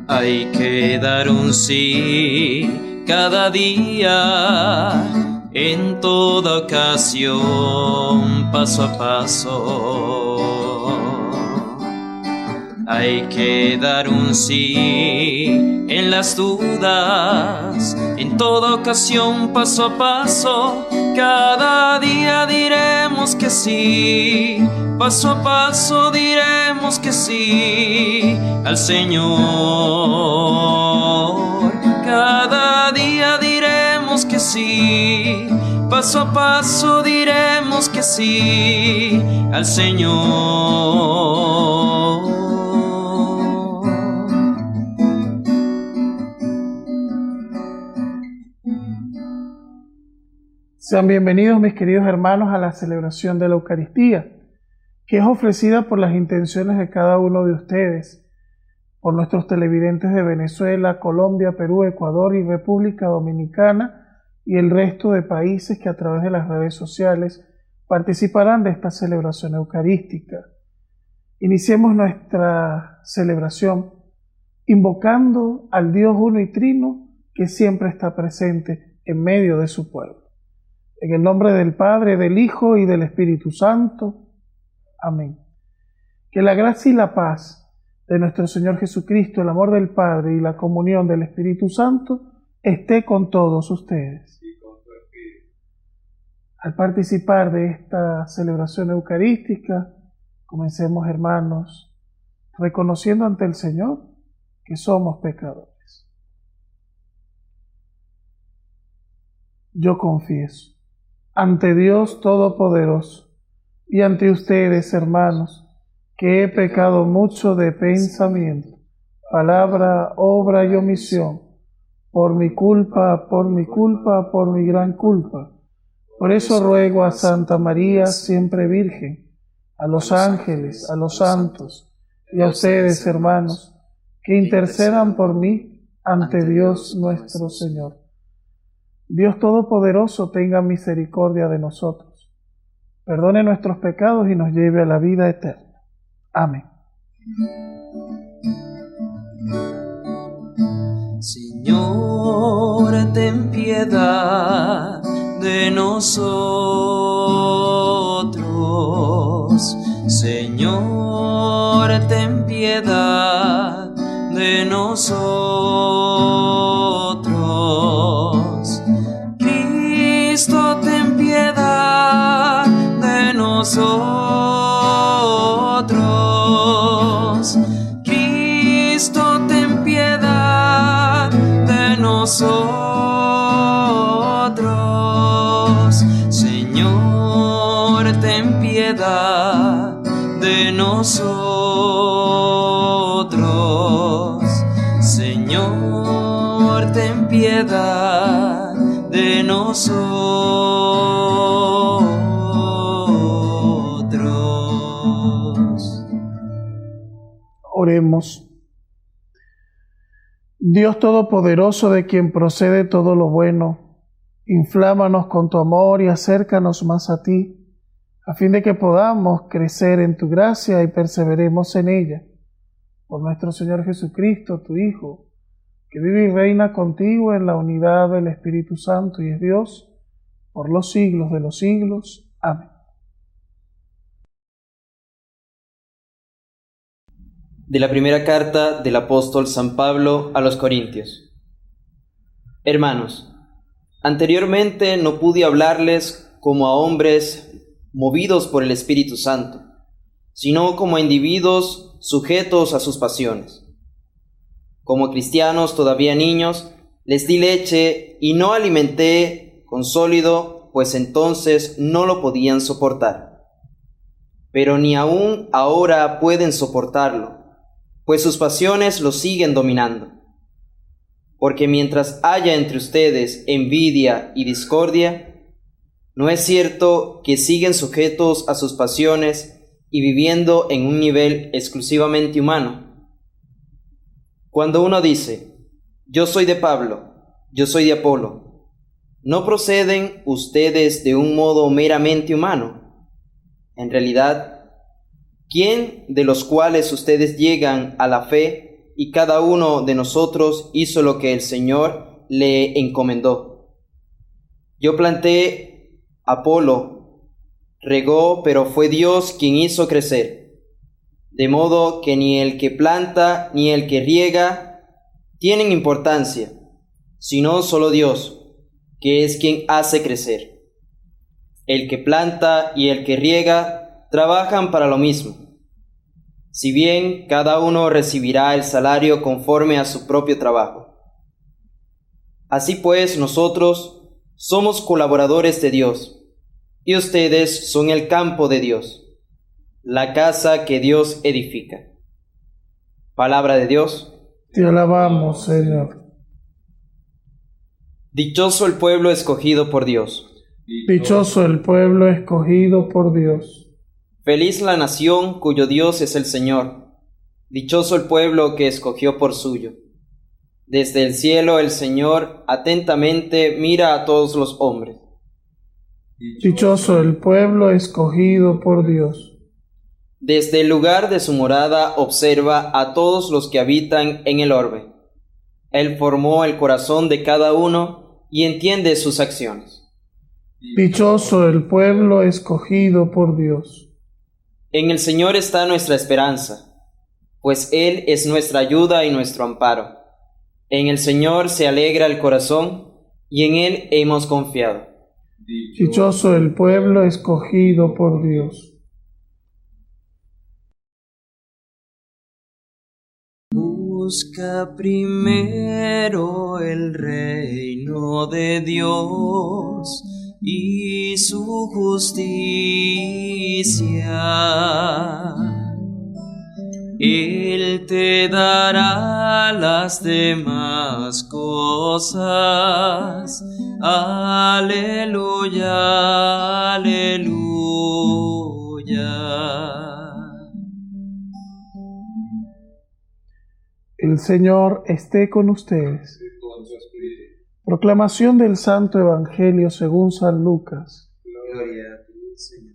Hay que dar un sí cada día, en toda ocasión, paso a paso. Hay que dar un sí en las dudas, en toda ocasión, paso a paso. Cada día diremos que sí, paso a paso diremos que sí al Señor. Cada día diremos que sí, paso a paso diremos que sí al Señor. Sean bienvenidos, mis queridos hermanos, a la celebración de la Eucaristía, que es ofrecida por las intenciones de cada uno de ustedes, por nuestros televidentes de Venezuela, Colombia, Perú, Ecuador y República Dominicana, y el resto de países que a través de las redes sociales participarán de esta celebración eucarística. Iniciemos nuestra celebración invocando al Dios uno y trino que siempre está presente en medio de su pueblo. En el nombre del Padre, del Hijo y del Espíritu Santo. Amén. Que la gracia y la paz de nuestro Señor Jesucristo, el amor del Padre y la comunión del Espíritu Santo esté con todos ustedes. Al participar de esta celebración eucarística, comencemos, hermanos, reconociendo ante el Señor que somos pecadores. Yo confieso ante Dios Todopoderoso y ante ustedes, hermanos, que he pecado mucho de pensamiento, palabra, obra y omisión, por mi culpa, por mi gran culpa. Por eso ruego a Santa María, siempre Virgen, a los ángeles, a los santos y a ustedes, hermanos, que intercedan por mí ante Dios nuestro Señor. Dios Todopoderoso tenga misericordia de nosotros, perdone nuestros pecados y nos lleve a la vida eterna. Amén. Señor, ten piedad de nosotros. Señor, ten piedad de nosotros. Cristo, ten piedad de nosotros. Cristo, ten piedad de nosotros. Señor, ten piedad de nosotros. Señor, ten piedad de nosotros. Oremos. Dios Todopoderoso, de quien procede todo lo bueno, inflámanos con tu amor y acércanos más a ti, a fin de que podamos crecer en tu gracia y perseveremos en ella. Por nuestro Señor Jesucristo, tu Hijo, que vive y reina contigo en la unidad del Espíritu Santo y es Dios, por los siglos de los siglos. Amén. De la primera carta del apóstol San Pablo a los Corintios. Hermanos, anteriormente no pude hablarles como a hombres movidos por el Espíritu Santo, sino como a individuos sujetos a sus pasiones. Como cristianos todavía niños, les di leche y no alimenté con sólido, pues entonces no lo podían soportar. Pero ni aún ahora pueden soportarlo, pues sus pasiones los siguen dominando. Porque mientras haya entre ustedes envidia y discordia, ¿no es cierto que siguen sujetos a sus pasiones y viviendo en un nivel exclusivamente humano? Cuando uno dice, yo soy de Pablo, yo soy de Apolo, ¿no proceden ustedes de un modo meramente humano? En realidad, ¿Quién de los cuales ustedes llegan a la fe y cada uno de nosotros hizo lo que el Señor le encomendó? Yo planté, Apolo regó, pero fue Dios quien hizo crecer. De modo que ni el que planta ni el que riega tienen importancia, sino solo Dios, que es quien hace crecer. El que planta y el que riega trabajan para lo mismo. Si bien cada uno recibirá el salario conforme a su propio trabajo. Así pues, nosotros somos colaboradores de Dios, y ustedes son el campo de Dios, la casa que Dios edifica. Palabra de Dios. Te alabamos, Señor. Dichoso el pueblo escogido por Dios. Dichoso el pueblo escogido por Dios. Feliz la nación cuyo Dios es el Señor. Dichoso el pueblo que escogió por suyo. Desde el cielo el Señor atentamente mira a todos los hombres. Dichoso el pueblo escogido por Dios. Desde el lugar de su morada observa a todos los que habitan en el orbe. Él formó el corazón de cada uno y entiende sus acciones. Dichoso el pueblo escogido por Dios. En el Señor está nuestra esperanza, pues Él es nuestra ayuda y nuestro amparo. En el Señor se alegra el corazón, y en Él hemos confiado. Dichoso el pueblo escogido por Dios. Busca primero el reino de Dios y su justicia. Él te dará las demás cosas. Aleluya, aleluya. El Señor esté con ustedes. Proclamación del Santo Evangelio según San Lucas. Gloria a ti, Señor.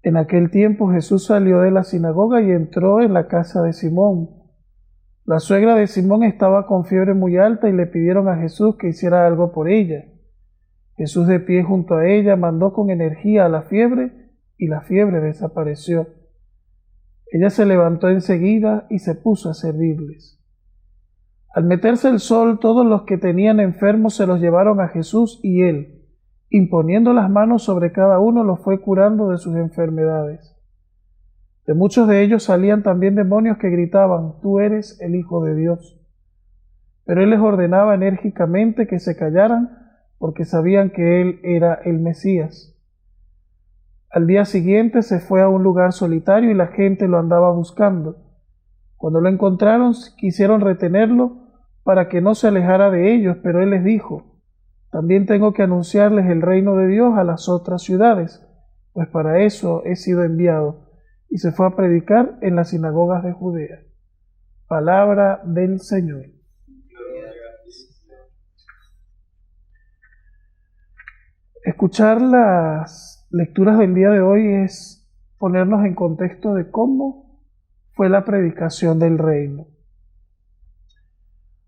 En aquel tiempo Jesús salió de la sinagoga y entró en la casa de Simón. La suegra de Simón estaba con fiebre muy alta y le pidieron a Jesús que hiciera algo por ella. Jesús, de pie junto a ella, mandó con energía a la fiebre y la fiebre desapareció. Ella se levantó enseguida y se puso a servirles. Al meterse el sol, todos los que tenían enfermos se los llevaron a Jesús y él, imponiendo las manos sobre cada uno, los fue curando de sus enfermedades. De muchos de ellos salían también demonios que gritaban: «Tú eres el Hijo de Dios». Pero él les ordenaba enérgicamente que se callaran, porque sabían que él era el Mesías. Al día siguiente se fue a un lugar solitario y la gente lo andaba buscando. Cuando lo encontraron, quisieron retenerlo para que no se alejara de ellos, pero él les dijo: «También tengo que anunciarles el reino de Dios a las otras ciudades, pues para eso he sido enviado». Y se fue a predicar en las sinagogas de Judea. Palabra del Señor. Escuchar las lecturas del día de hoy es ponernos en contexto de cómo fue la predicación del reino.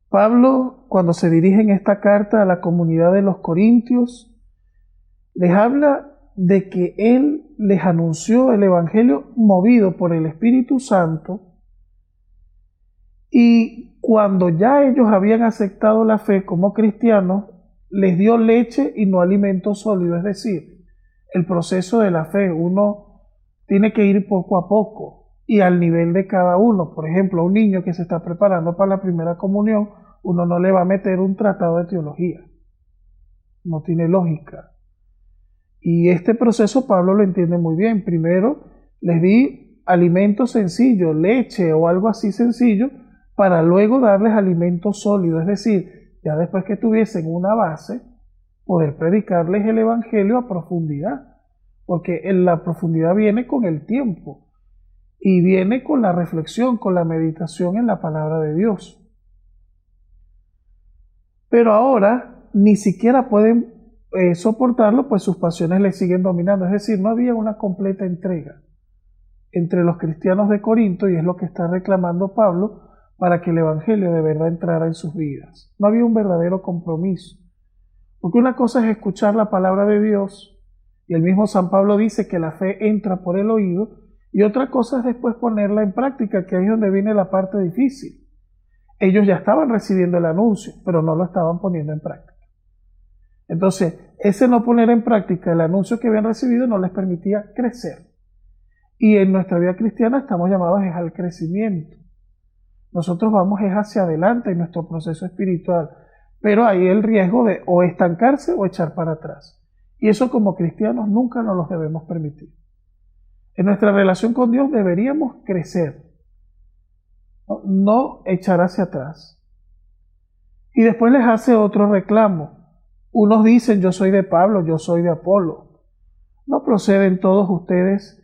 Pablo, cuando se dirige en esta carta a la comunidad de los corintios, les habla de que él les anunció el Evangelio movido por el Espíritu Santo, y cuando ya ellos habían aceptado la fe como cristianos, les dio leche y no alimento sólido. Es decir, el proceso de la fe, uno tiene que ir poco a poco y al nivel de cada uno. Por ejemplo, a un niño que se está preparando para la primera comunión, uno no le va a meter un tratado de teología. No tiene lógica. Y este proceso Pablo lo entiende muy bien. Primero les di alimento sencillo, leche o algo así sencillo, para luego darles alimento sólido. Es decir, ya después que tuviesen una base, poder predicarles el Evangelio a profundidad. Porque en la profundidad viene con el tiempo y viene con la reflexión, con la meditación en la palabra de Dios. Pero ahora ni siquiera pueden soportarlo, pues sus pasiones les siguen dominando. Es decir, no había una completa entrega. entre los cristianos de Corinto, y es lo que está reclamando Pablo para que el Evangelio de verdad entrara en sus vidas. No había un verdadero compromiso. Porque una cosa es escuchar la palabra de Dios, y el mismo San Pablo dice que la fe entra por el oído, y otra cosa es después ponerla en práctica, que ahí es donde viene la parte difícil. Ellos ya estaban recibiendo el anuncio, pero no lo estaban poniendo en práctica. Entonces, ese no poner en práctica el anuncio que habían recibido no les permitía crecer. Y en nuestra vida cristiana estamos llamados al crecimiento. Nosotros vamos hacia adelante en nuestro proceso espiritual, pero hay el riesgo de o estancarse o echar para atrás. Y eso como cristianos nunca nos lo debemos permitir. En nuestra relación con Dios deberíamos crecer, no echar hacia atrás. Y después les hace otro reclamo. Unos dicen, yo soy de Pablo, yo soy de Apolo. No proceden todos ustedes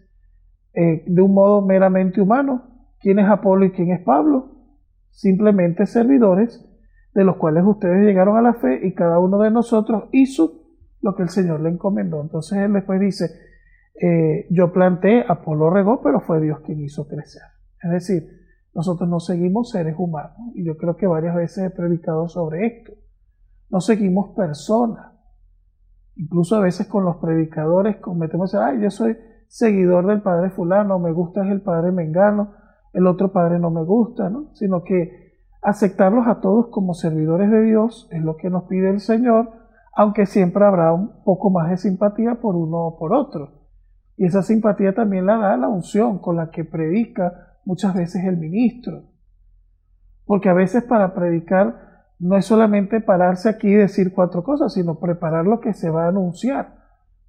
de un modo meramente humano. ¿Quién es Apolo y quién es Pablo? Simplemente servidores de los cuales ustedes llegaron a la fe, y cada uno de nosotros hizo lo que el Señor le encomendó. Entonces él después dice, yo planté, Apolo regó, pero fue Dios quien hizo crecer. Es decir, nosotros no seguimos seres humanos, y yo creo que varias veces he predicado sobre esto. No seguimos personas. Incluso a veces con los predicadores cometemos, yo soy seguidor del padre fulano, me gusta es el padre mengano, el otro padre no me gusta, ¿no? Sino que aceptarlos a todos como servidores de Dios es lo que nos pide el Señor, aunque siempre habrá un poco más de simpatía por uno o por otro. Y esa simpatía también la da la unción con la que predica muchas veces el ministro. Porque a veces para predicar no es solamente pararse aquí y decir 4 cosas, sino preparar lo que se va a anunciar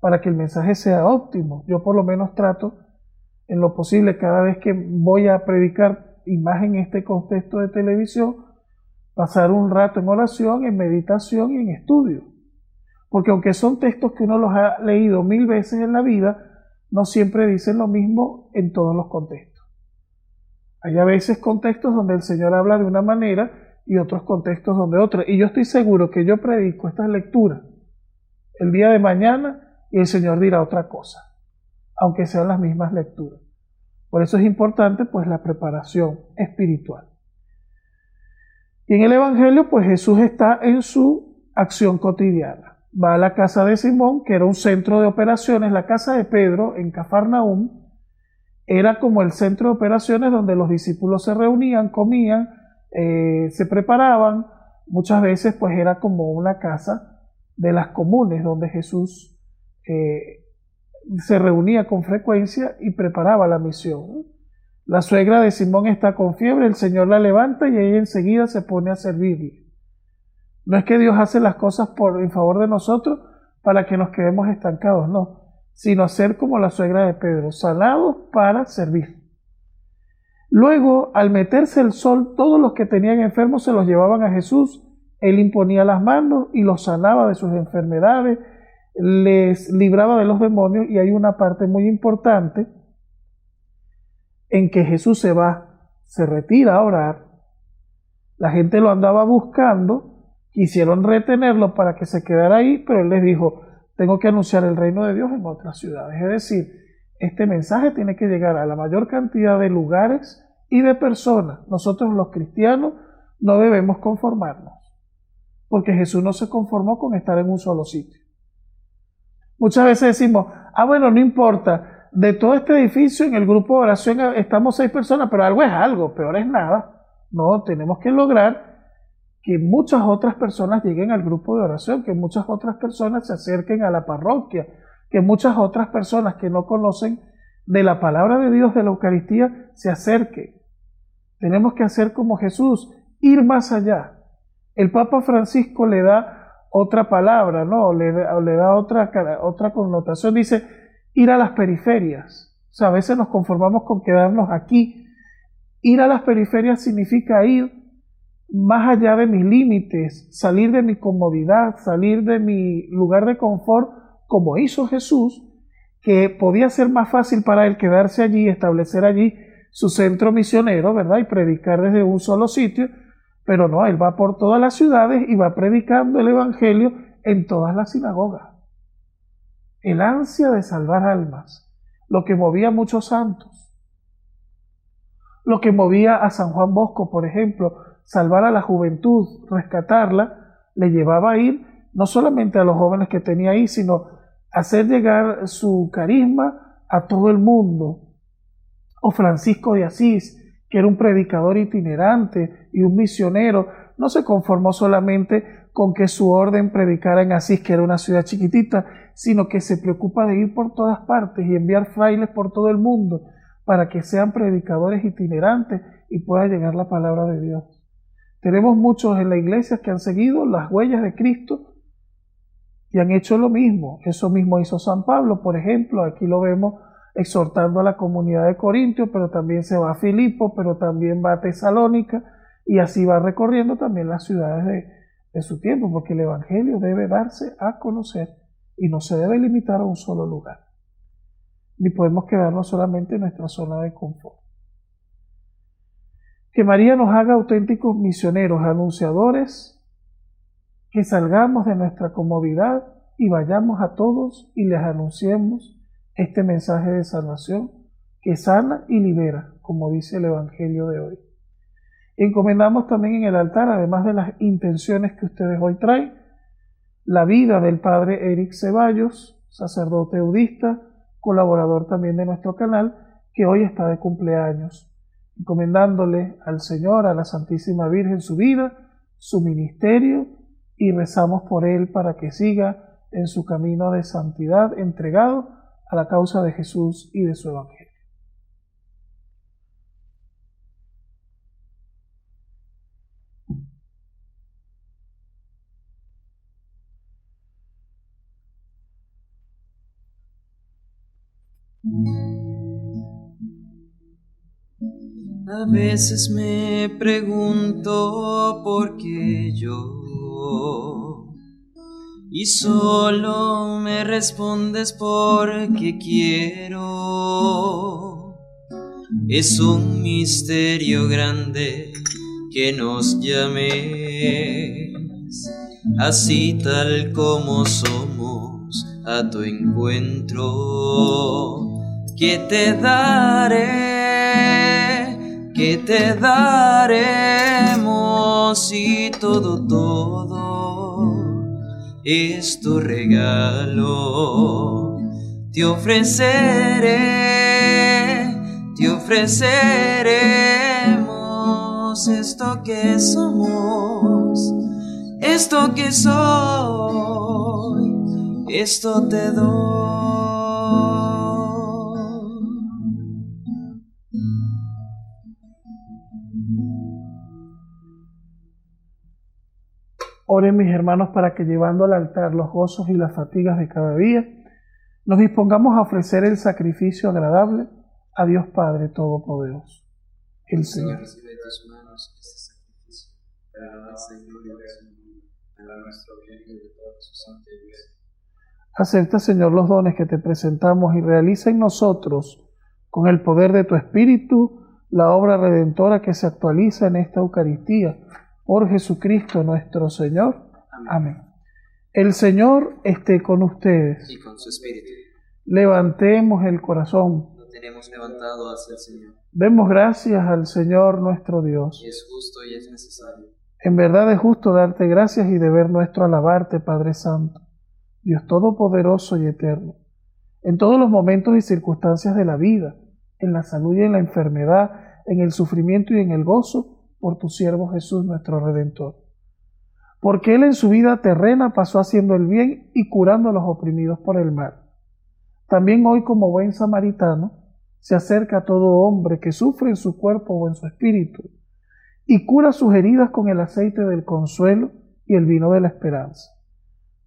para que el mensaje sea óptimo. Yo por lo menos trato en lo posible cada vez que voy a predicar, y más en este contexto de televisión, pasar un rato en oración, en meditación y en estudio. Porque aunque son textos que uno los ha leído 1000 veces en la vida, no siempre dicen lo mismo en todos los contextos. Hay a veces contextos donde el Señor habla de una manera y otros contextos donde otra. Y yo estoy seguro que yo predico estas lecturas el día de mañana y el Señor dirá otra cosa, aunque sean las mismas lecturas. Por eso es importante pues la preparación espiritual. Y en el Evangelio pues Jesús está en su acción cotidiana. Va a la casa de Simón, que era un centro de operaciones. La casa de Pedro en Cafarnaúm era como el centro de operaciones donde los discípulos se reunían, comían, se preparaban. Muchas veces pues era como una casa de las comunes donde Jesús se reunía con frecuencia y preparaba la misión, ¿no? La suegra de Simón está con fiebre, el Señor la levanta y ella enseguida se pone a servirle. No es que Dios hace las cosas en favor de nosotros para que nos quedemos estancados, no, sino hacer como la suegra de Pedro, salados para servir. Luego, al meterse el sol, todos los que tenían enfermos se los llevaban a Jesús. Él imponía las manos y los sanaba de sus enfermedades, les libraba de los demonios. Y hay una parte muy importante en que Jesús se retira a orar. La gente lo andaba buscando, quisieron retenerlo para que se quedara ahí, pero él les dijo, tengo que anunciar el reino de Dios en otras ciudades. Es decir, este mensaje tiene que llegar a la mayor cantidad de lugares y de personas. Nosotros los cristianos no debemos conformarnos, porque Jesús no se conformó con estar en un solo sitio. Muchas veces decimos, bueno, no importa, de todo este edificio en el grupo de oración estamos 6 personas, pero algo es algo, peor es nada. No, tenemos que lograr que muchas otras personas lleguen al grupo de oración, que muchas otras personas se acerquen a la parroquia, que muchas otras personas que no conocen de la palabra de Dios, de la Eucaristía, se acerquen. Tenemos que hacer como Jesús, ir más allá. El Papa Francisco le da otra palabra, ¿no? Le da otra connotación. Dice, ir a las periferias. O sea, a veces nos conformamos con quedarnos aquí. Ir a las periferias significa ir más allá de mis límites, salir de mi comodidad, salir de mi lugar de confort, como hizo Jesús, que podía ser más fácil para él quedarse allí, establecer allí su centro misionero, ¿verdad? Y predicar desde un solo sitio, pero no, él va por todas las ciudades y va predicando el Evangelio en todas las sinagogas. El ansia de salvar almas, lo que movía a muchos santos. Lo que movía a San Juan Bosco, por ejemplo, salvar a la juventud, rescatarla, le llevaba a ir no solamente a los jóvenes que tenía ahí, sino hacer llegar su carisma a todo el mundo. O Francisco de Asís, que era un predicador itinerante y un misionero, no se conformó solamente con que su orden predicara en Asís, que era una ciudad chiquitita, sino que se preocupa de ir por todas partes y enviar frailes por todo el mundo para que sean predicadores itinerantes y pueda llegar la palabra de Dios. Tenemos muchos en la iglesia que han seguido las huellas de Cristo y han hecho lo mismo. Eso mismo hizo San Pablo, por ejemplo. Aquí lo vemos exhortando a la comunidad de Corintios, pero también se va a Filipo, pero también va a Tesalónica, y así va recorriendo también las ciudades de su tiempo, porque el Evangelio debe darse a conocer y no se debe limitar a un solo lugar. Ni podemos quedarnos solamente en nuestra zona de confort. Que María nos haga auténticos misioneros, anunciadores, que salgamos de nuestra comodidad y vayamos a todos y les anunciemos este mensaje de salvación que sana y libera, como dice el Evangelio de hoy. Encomendamos también en el altar, además de las intenciones que ustedes hoy traen, la vida del Padre Eric Ceballos, sacerdote budista, colaborador también de nuestro canal, que hoy está de cumpleaños, encomendándole al Señor, a la Santísima Virgen su vida, su ministerio, y rezamos por él para que siga en su camino de santidad, entregado a la causa de Jesús y de su Evangelio. A veces me pregunto por qué yo, y solo me respondes porque quiero. Es un misterio grande que nos llames, así tal como somos, a tu encuentro. Que te daremos y todo es tu regalo. Te ofreceremos esto que somos, esto que soy, esto te doy. Oren mis hermanos para que llevando al altar los gozos y las fatigas de cada día, nos dispongamos a ofrecer el sacrificio agradable a Dios Padre Todopoderoso. El Señor recibe de tus manos este sacrificio para alabanza y gloria de su nombre, para nuestro bien y de toda su santa iglesia. Acepta, Señor, los dones que te presentamos y realiza en nosotros, con el poder de tu Espíritu, la obra redentora que se actualiza en esta Eucaristía. Por Jesucristo nuestro Señor. Amén. El Señor esté con ustedes. Y con su espíritu. Levantemos el corazón. Lo tenemos levantado hacia el Señor. Demos gracias al Señor nuestro Dios. Y es justo y es necesario. En verdad es justo darte gracias y deber nuestro alabarte, Padre Santo, Dios Todopoderoso y Eterno. En todos los momentos y circunstancias de la vida, en la salud y en la enfermedad, en el sufrimiento y en el gozo, por tu siervo Jesús nuestro Redentor. Porque Él en su vida terrena pasó haciendo el bien y curando a los oprimidos por el mal. También hoy, como buen samaritano, se acerca a todo hombre que sufre en su cuerpo o en su espíritu y cura sus heridas con el aceite del consuelo y el vino de la esperanza.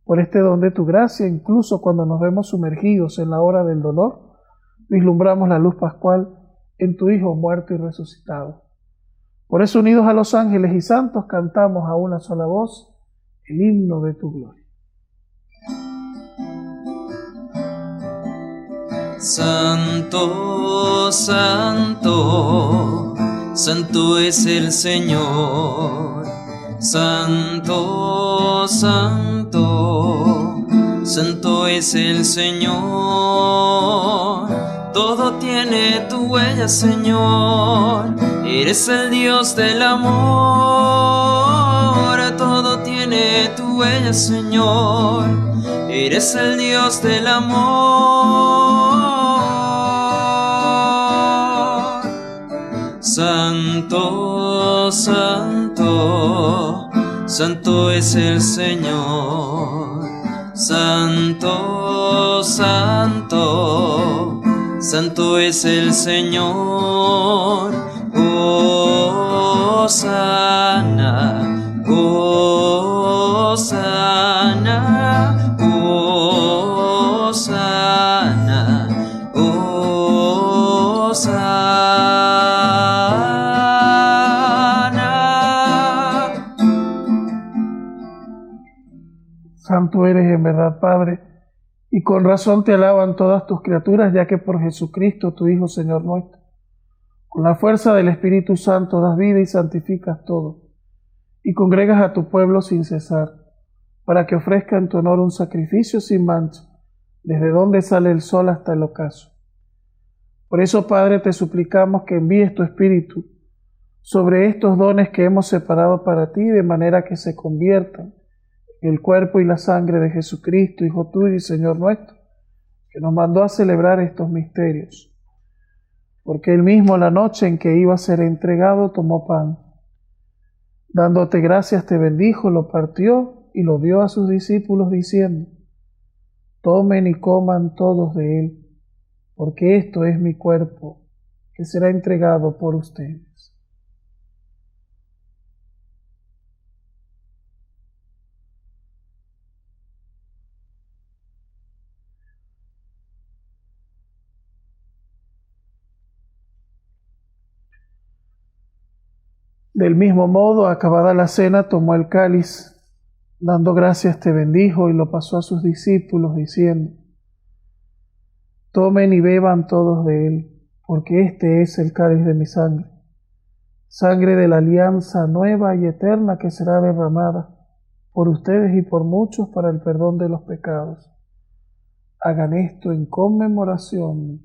Por este don de tu gracia, incluso cuando nos vemos sumergidos en la hora del dolor, vislumbramos la luz pascual en tu Hijo muerto y resucitado. Por eso, unidos a los ángeles y santos, cantamos a una sola voz el himno de tu gloria. Santo, santo, santo es el Señor. Santo, santo, santo es el Señor. Todo tiene tu huella, Señor. Eres el Dios del amor. Todo tiene tu huella, Señor. Eres el Dios del amor. Santo, santo, santo es el Señor. Santo, santo, santo es el Señor. Hosana, Hosana, Hosana, Hosana. Santo eres en verdad, Padre, y con razón te alaban todas tus criaturas, ya que por Jesucristo, tu Hijo, Señor nuestro, con la fuerza del Espíritu Santo das vida y santificas todo, y congregas a tu pueblo sin cesar, para que ofrezca en tu honor un sacrificio sin mancha, desde donde sale el sol hasta el ocaso. Por eso, Padre, te suplicamos que envíes tu Espíritu sobre estos dones que hemos separado para ti, de manera que se conviertan en el cuerpo y la sangre de Jesucristo, Hijo tuyo y Señor nuestro, que nos mandó a celebrar estos misterios. Porque él mismo, la noche en que iba a ser entregado, tomó pan. Dándote gracias, te bendijo, lo partió y lo dio a sus discípulos, diciendo: tomen y coman todos de él, porque esto es mi cuerpo, que será entregado por ustedes. Del mismo modo, acabada la cena, tomó el cáliz, dando gracias te bendijo y lo pasó a sus discípulos, diciendo: tomen y beban todos de él, porque este es el cáliz de mi sangre, sangre de la alianza nueva y eterna que será derramada por ustedes y por muchos para el perdón de los pecados. Hagan esto en conmemoración mía.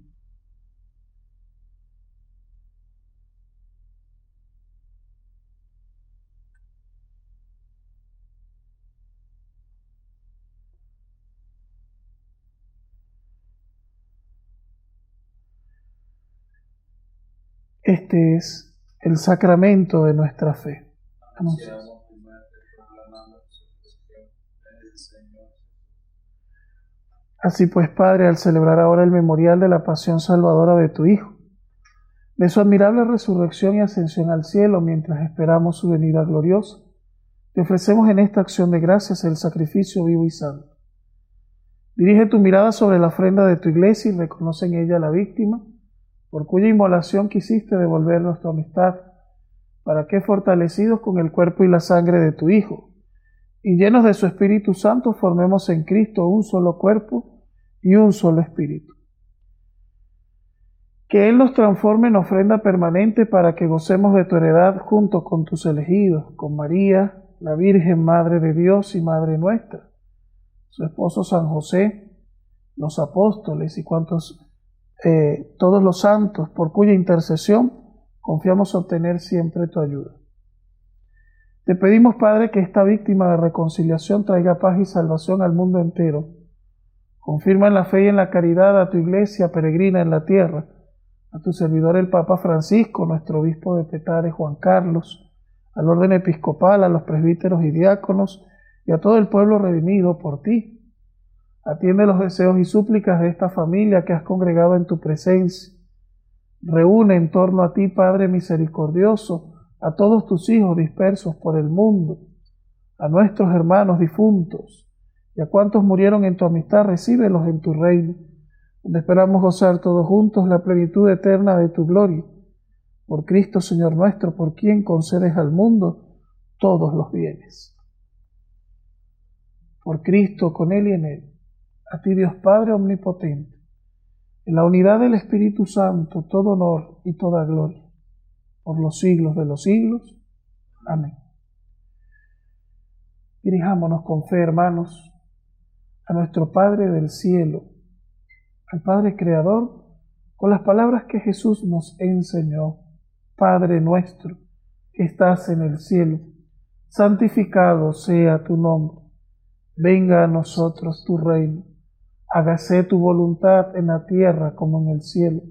Este es el sacramento de nuestra fe. Así pues, Padre, al celebrar ahora el memorial de la pasión salvadora de tu Hijo, de su admirable resurrección y ascensión al cielo, mientras esperamos su venida gloriosa, te ofrecemos en esta acción de gracias el sacrificio vivo y santo. Dirige tu mirada sobre la ofrenda de tu iglesia y reconoce en ella la víctima, por cuya inmolación quisiste devolvernos tu amistad, para que, fortalecidos con el cuerpo y la sangre de tu Hijo, y llenos de su Espíritu Santo, formemos en Cristo un solo cuerpo y un solo espíritu. Que Él nos transforme en ofrenda permanente para que gocemos de tu heredad junto con tus elegidos, con María, la Virgen Madre de Dios y Madre nuestra, su esposo San José, los apóstoles y todos los santos, por cuya intercesión confiamos obtener siempre tu ayuda. Te pedimos, Padre, que esta víctima de reconciliación traiga paz y salvación al mundo entero. Confirma en la fe y en la caridad a tu iglesia peregrina en la tierra, a tu servidor el Papa Francisco, nuestro obispo de Petare Juan Carlos, al orden episcopal, a los presbíteros y diáconos, y a todo el pueblo redimido por ti. Atiende los deseos y súplicas de esta familia que has congregado en tu presencia. Reúne en torno a ti, Padre misericordioso, a todos tus hijos dispersos por el mundo, a nuestros hermanos difuntos, y a cuantos murieron en tu amistad, recíbelos en tu reino, donde esperamos gozar todos juntos la plenitud eterna de tu gloria. Por Cristo, Señor nuestro, por quien concedes al mundo todos los bienes. Por Cristo, con Él y en Él, a ti, Dios Padre omnipotente, en la unidad del Espíritu Santo, todo honor y toda gloria, por los siglos de los siglos. Amén. Dirijámonos con fe, hermanos, a nuestro Padre del cielo, al Padre Creador con las palabras que Jesús nos enseñó. Padre nuestro, que estás en el cielo, santificado sea tu nombre. Venga a nosotros tu reino. Hágase tu voluntad en la tierra como en el cielo.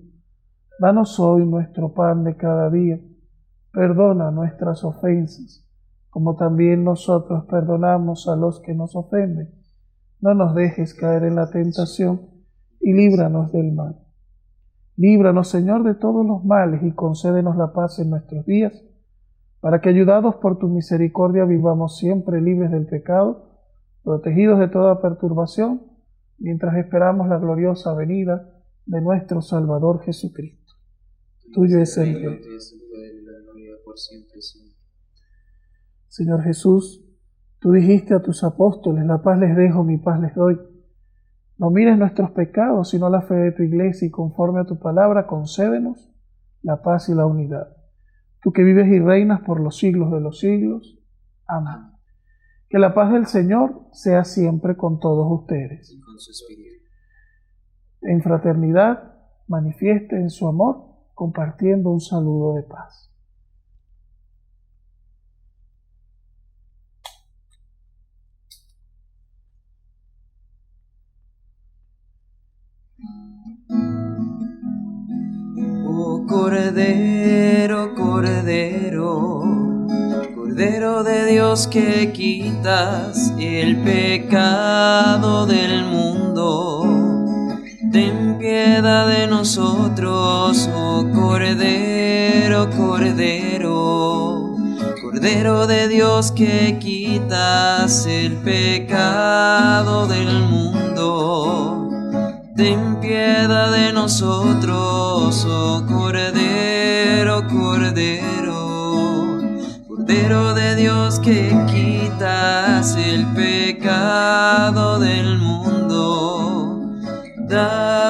Danos hoy nuestro pan de cada día. Perdona nuestras ofensas, como también nosotros perdonamos a los que nos ofenden. No nos dejes caer en la tentación y líbranos del mal. Líbranos, Señor, de todos los males y concédenos la paz en nuestros días, para que, ayudados por tu misericordia, vivamos siempre libres del pecado, protegidos de toda perturbación, mientras esperamos la gloriosa venida de nuestro Salvador Jesucristo. Tuyo es el reino. Señor Jesús, tú dijiste a tus apóstoles: la paz les dejo, mi paz les doy. No mires nuestros pecados, sino la fe de tu iglesia, y conforme a tu palabra, concédenos la paz y la unidad. Tú que vives y reinas por los siglos de los siglos. Amén. Que la paz del Señor sea siempre con todos ustedes. Y con su espíritu. En fraternidad, manifiesten su amor compartiendo un saludo de paz. Oh Cordero, Cordero, Cordero de Dios, que quitas el pecado del mundo, ten piedad de nosotros. Oh Cordero, Cordero, Cordero de Dios, que quitas el pecado del mundo, ten piedad de nosotros. Oh Cordero, Cordero, Cordero de Dios, que quitas el pecado del mundo, danos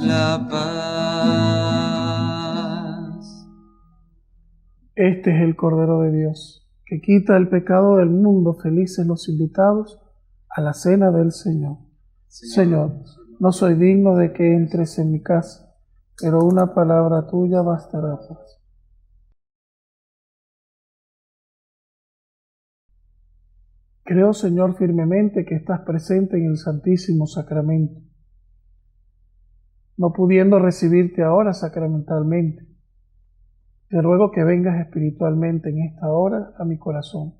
la paz. Este es el Cordero de Dios, que quita el pecado del mundo. Felices los invitados a la cena del Señor. Señor, no soy digno de que entres en mi casa, pero una palabra tuya bastará. Creo, Señor, firmemente que estás presente en el Santísimo Sacramento, no pudiendo recibirte ahora sacramentalmente. Te ruego que vengas espiritualmente en esta hora a mi corazón.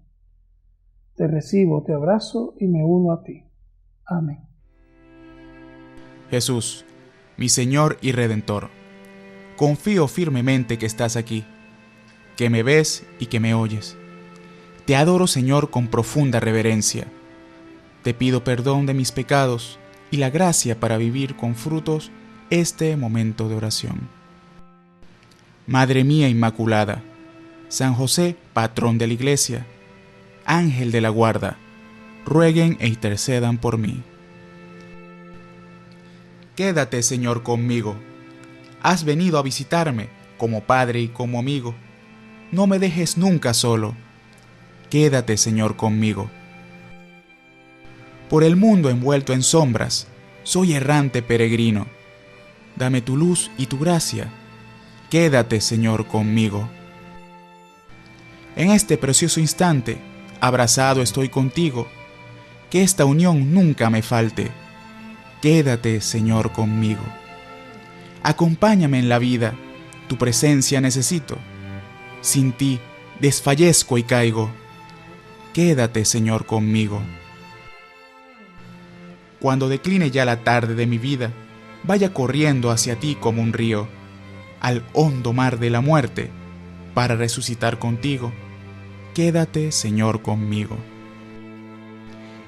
Te recibo, te abrazo y me uno a ti. Amén. Jesús, mi Señor y Redentor, confío firmemente que estás aquí, que me ves y que me oyes. Te adoro, Señor, con profunda reverencia. Te pido perdón de mis pecados y la gracia para vivir con frutos este momento de oración. Madre mía Inmaculada, San José, patrón de la Iglesia, Ángel de la guarda, rueguen e intercedan por mí. Quédate, Señor, conmigo. Has venido a visitarme como Padre y como amigo. No me dejes nunca solo. Quédate, Señor, conmigo. Por el mundo envuelto en sombras, soy errante peregrino. Dame tu luz y tu gracia. Quédate, Señor, conmigo. En este precioso instante, abrazado estoy contigo. Que esta unión nunca me falte. Quédate, Señor, conmigo. Acompáñame en la vida, tu presencia necesito. Sin ti desfallezco y caigo. Quédate, Señor, conmigo. Cuando decline ya la tarde de mi vida, vaya corriendo hacia ti como un río, al hondo mar de la muerte, para resucitar contigo. Quédate, Señor, conmigo.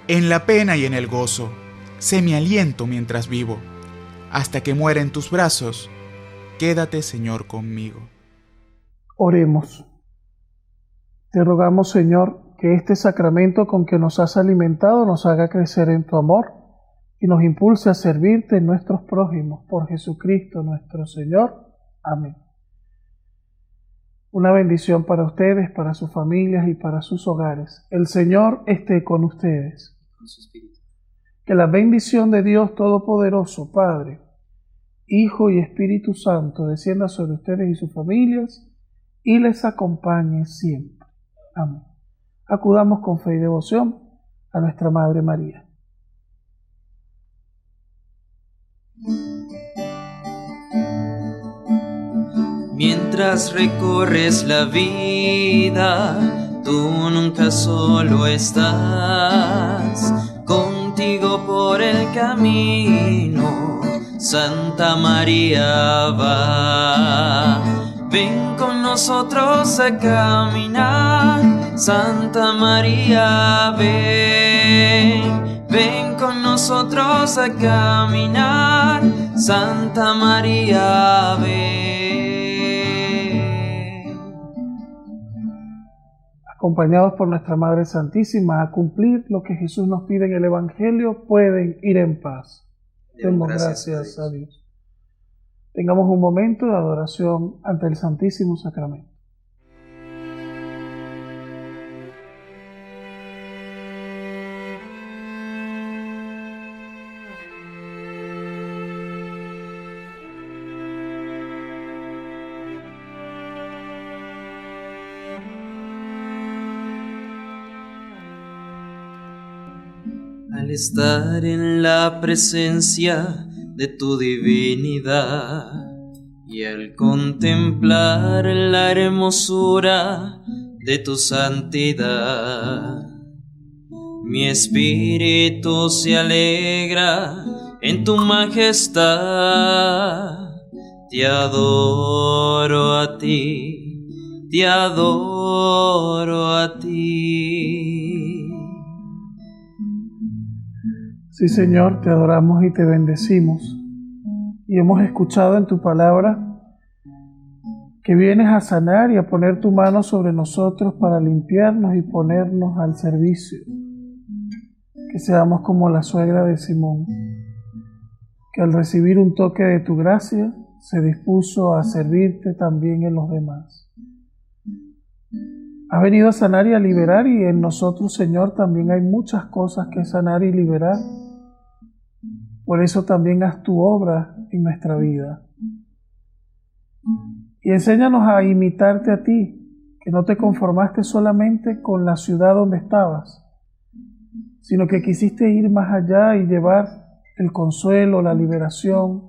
En la pena y en el gozo, sé mi aliento mientras vivo, hasta que muera en tus brazos. Quédate, Señor, conmigo. Oremos. Te rogamos, Señor, que este sacramento con que nos has alimentado nos haga crecer en tu amor y nos impulse a servirte en nuestros prójimos. Por Jesucristo nuestro Señor. Amén. Una bendición para ustedes, para sus familias y para sus hogares. El Señor esté con ustedes. Con su espíritu. Que la bendición de Dios Todopoderoso, Padre, Hijo y Espíritu Santo, descienda sobre ustedes y sus familias y les acompañe siempre. Amén. Acudamos con fe y devoción a nuestra Madre María. Mientras recorres la vida, tú nunca solo estás. Contigo por el camino, Santa María va. Ven con nosotros a caminar, Santa María, ven. Ven con nosotros a caminar, Santa María, ven. Acompañados por nuestra Madre Santísima a cumplir lo que Jesús nos pide en el Evangelio, pueden ir en paz. Demos gracias a Dios. Tengamos un momento de adoración ante el Santísimo Sacramento. Al estar en la presencia de tu divinidad y al contemplar la hermosura de tu santidad, mi espíritu se alegra en tu majestad. Te adoro a ti, te adoro a ti. Sí, Señor, te adoramos y te bendecimos. Y hemos escuchado en tu palabra que vienes a sanar y a poner tu mano sobre nosotros para limpiarnos y ponernos al servicio. Que seamos como la suegra de Simón, que al recibir un toque de tu gracia se dispuso a servirte también en los demás. Has venido a sanar y a liberar, y en nosotros, Señor, también hay muchas cosas que sanar y liberar. Por eso también haz tu obra en nuestra vida. Y enséñanos a imitarte a ti, que no te conformaste solamente con la ciudad donde estabas, sino que quisiste ir más allá y llevar el consuelo, la liberación,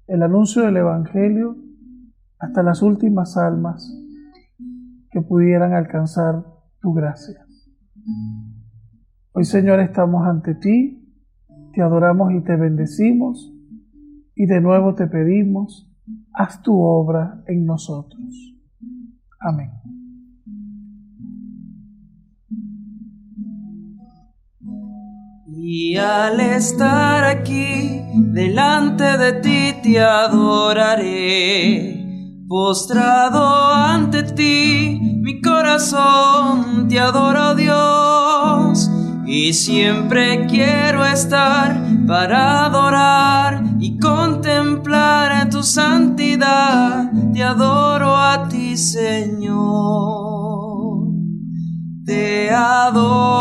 el anuncio del Evangelio hasta las últimas almas que pudieran alcanzar tu gracia. Hoy, Señor, estamos ante ti, te adoramos y te bendecimos, y de nuevo te pedimos, haz tu obra en nosotros. Amén. Y al estar aquí delante de ti te adoraré, postrado ante ti mi corazón te adoro, Dios, y siempre quiero estar para adorar y contemplar tu santidad. Te adoro a ti, Señor, te adoro